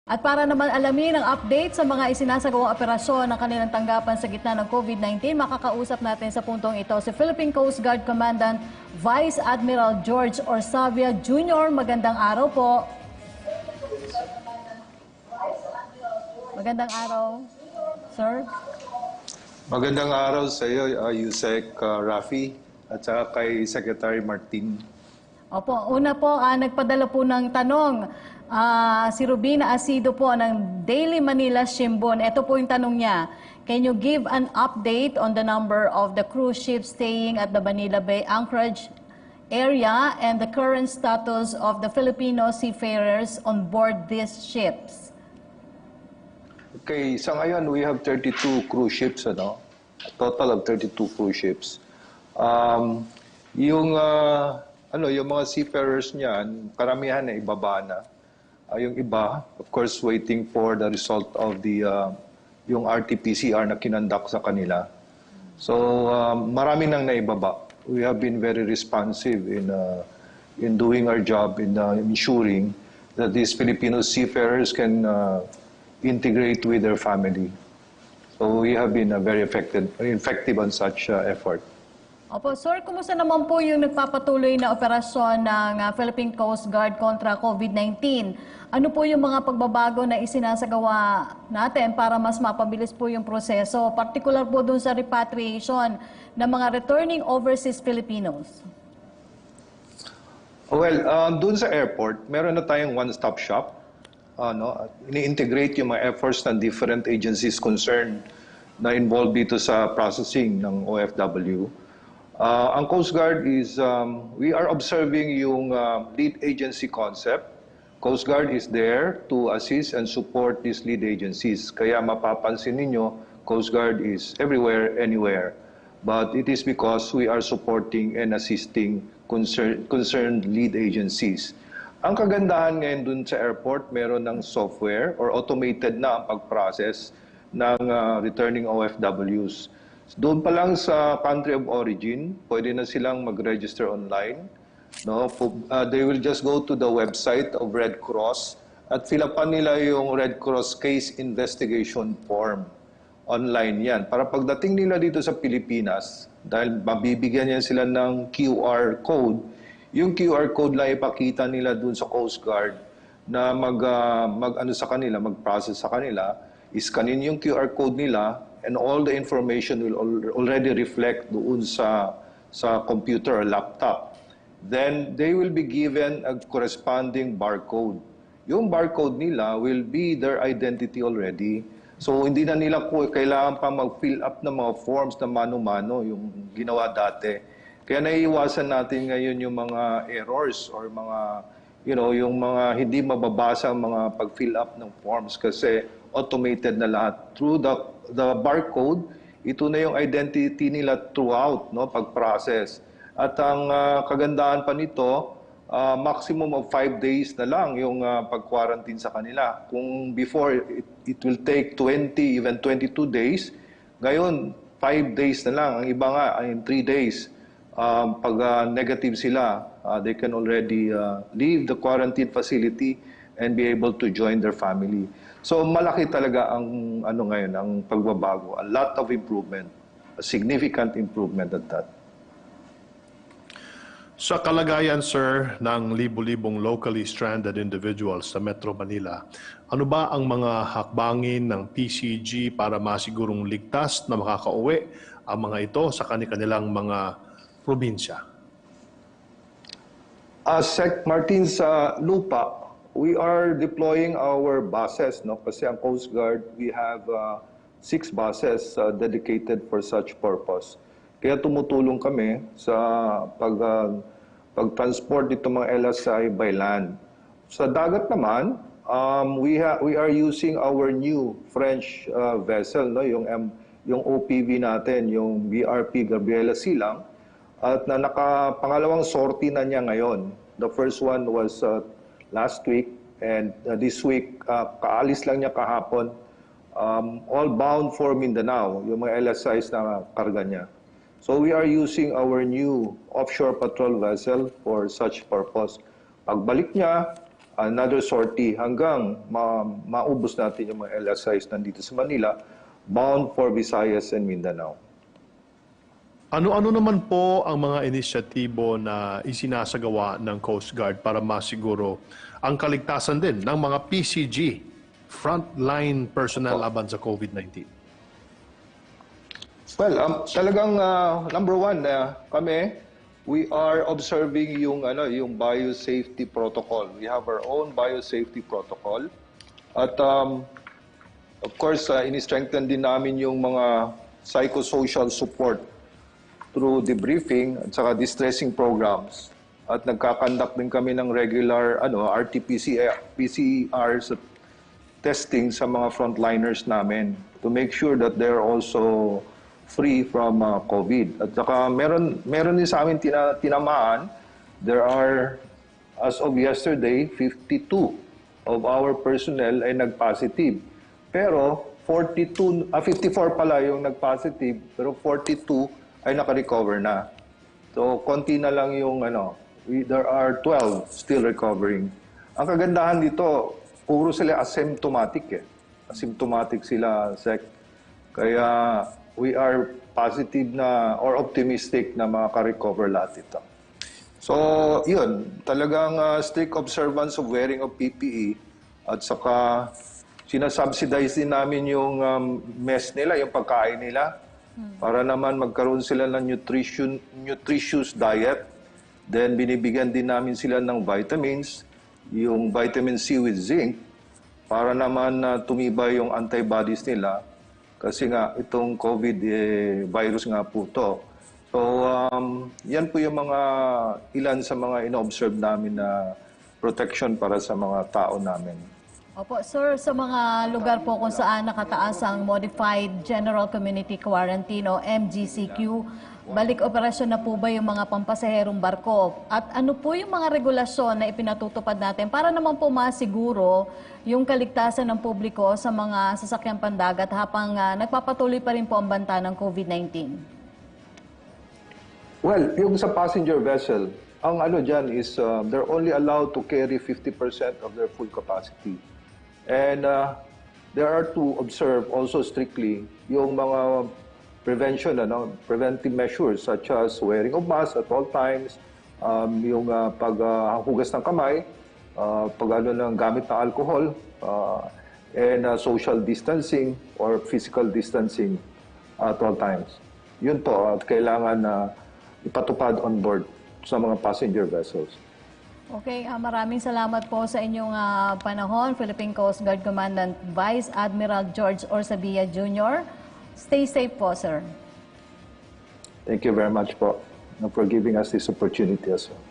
At para naman alamin ang update sa mga isinasagawang operasyon ng kanilang tanggapan sa gitna ng COVID-19, makakausap natin sa puntong ito si Philippine Coast Guard Commandant Vice Admiral George Orsavia Jr. Magandang araw po. Magandang araw, sir. Magandang araw sa iyo, Yusek Rafi, at saka kay Secretary Martin. Opo, una po, nagpadala po ng tanong si Rubina Asido po ng Daily Manila Shimbun. Ito po yung tanong niya. Can you give an update on the number of the cruise ships staying at the Manila Bay Anchorage area and the current status of the Filipino seafarers on board these ships? Okay, sa ngayon we have 32 cruise ships, a total of 32 cruise ships. Yung mga seafarers niyan, karamihan na ibaba na. Yung iba, of course, waiting for the result of the yung RT-PCR na kinandak sa kanila. So, marami nang naibaba. We have been very responsive in doing our job, in ensuring that these Filipino seafarers can integrate with their family. So, we have been very effective on such effort. Opo, sir, kumusta naman po yung nagpapatuloy na operasyon ng Philippine Coast Guard kontra COVID-19? Ano po yung mga pagbabago na isinasagawa natin para mas mapabilis po yung proseso, particular po dun sa repatriation ng mga returning overseas Filipinos? Well, dun sa airport, meron na tayong one-stop shop. Ini-integrate yung mga efforts ng different agencies concerned na involved dito sa processing ng OFW. Ang Coast Guard is, we are observing yung lead agency concept. Coast Guard is there to assist and support these lead agencies. Kaya mapapansin ninyo, Coast Guard is everywhere, anywhere. But it is because we are supporting and assisting concerned lead agencies. Ang kagandahan ngayon dun sa airport, meron ng software or automated na ang pag-process ng returning OFWs. Doon pa lang sa country of origin, pwede na silang mag-register online. They will just go to the website of Red Cross at fill upan nila yung Red Cross case investigation form. Online yan. Para pagdating nila dito sa Pilipinas, dahil mabibigyan niya sila ng QR code, yung QR code lang ipakita nila dun sa Coast Guard na mag-process sa kanila, iskanin yung QR code nila, and all the information will already reflect doon sa computer or laptop. Then they will be given a corresponding barcode. Yung barcode nila will be their identity already. So hindi na nila kailangan pa mag-fill up ng mga forms na mano-mano yung ginawa dati. Kaya naiiwasan natin ngayon yung mga errors or mga yung mga hindi mababasa mga pag-fill up ng forms kasi automated na lahat. Through the barcode, ito na yung identity nila throughout, pag-process. At ang kagandahan pa nito, maximum of 5 days na lang yung pag-quarantine sa kanila. Kung before, it will take 20, even 22 days. Ngayon, 5 days na lang. Ang iba nga, in 3 days. Pag negative sila, they can already leave the quarantine facility and be able to join their family. So malaki talaga ang ngayon, ang pagbabago. A lot of improvement, a significant improvement at that. Sa kalagayan, sir, ng libu-libong locally stranded individuals sa Metro Manila, ano ba ang mga hakbangin ng PCG para masigurong ligtas na makakauwi ang mga ito sa kanilang mga probinsya? Sec Martin, sa lupa, we are deploying our buses, kasi ang Coast Guard, we have 6 buses dedicated for such purpose. Kaya tumutulong kami sa pag-transport dito mga LSI by land. Sa dagat naman, we are using our new French vessel, yung OPV natin, yung BRP Gabriela Silang, at na pangalawang sortie na niya ngayon. The first one was last week, and this week, kaalis lang niya kahapon, all bound for Mindanao, yung mga LSIs na karga niya. So we are using our new offshore patrol vessel for such purpose. Pagbalik niya, another sortie hanggang maubos natin yung mga LSIs nandito sa Manila, bound for Visayas and Mindanao. Ano-ano naman po ang mga inisyatibo na isinasagawa ng Coast Guard para masiguro ang kaligtasan din ng mga PCG, frontline personnel laban sa COVID-19? Well, talagang number one, kami, we are observing yung biosafety protocol. We have our own biosafety protocol. At of course, ini-strengthen din namin yung mga psychosocial support through debriefing at saka distressing programs. At nagkakandak din kami ng regular RT-PCR testing sa mga frontliners namin to make sure that they're also free from COVID. At saka meron din sa amin tinamaan. There are, as of yesterday, 52 of our personnel ay nag-positive. Pero 54 pala yung nag-positive, pero 42 ay naka-recover na. So, konti na lang yung there are 12 still recovering. Ang kagandahan dito, puro sila asymptomatic Asymptomatic sila, Sec. Kaya we are positive na or optimistic na makaka-recover lahat ito. So, yun, talagang strict observance of wearing of PPE at saka sinasubsidize din namin yung mess nila, yung pagkain nila para naman magkaroon sila ng nutritious diet. Then binibigyan din namin sila ng vitamins, yung vitamin C with zinc para naman tumibay yung antibodies nila. Kasi nga, itong COVID virus nga po to. So, yan po yung mga ilan sa mga ino-observe namin na protection para sa mga tao namin. Opo, sir, sa mga lugar po kung saan nakataas ang Modified General Community Quarantine o MGCQ, balik operasyon na po ba yung mga pampasaherong barko? At ano po yung mga regulasyon na ipinatutupad natin para naman po masiguro yung kaligtasan ng publiko sa mga sasakyang pandagat habang nagpapatuloy pa rin po ang banta ng COVID-19? Well, yung sa passenger vessel, ang dyan is they're only allowed to carry 50% of their full capacity. And there are to observe also strictly yung mga preventive measures such as wearing of mask at all times, yung paghugas ng kamay, ng gamit ng alcohol, and social distancing or physical distancing at all times. Yun po at kailangan ipatupad on board sa mga passenger vessels. Okay, maraming salamat po sa inyong panahon, Philippine Coast Guard Commandant Vice Admiral George Orsabia Jr. Stay safe po, sir. Thank you very much po for giving us this opportunity as well.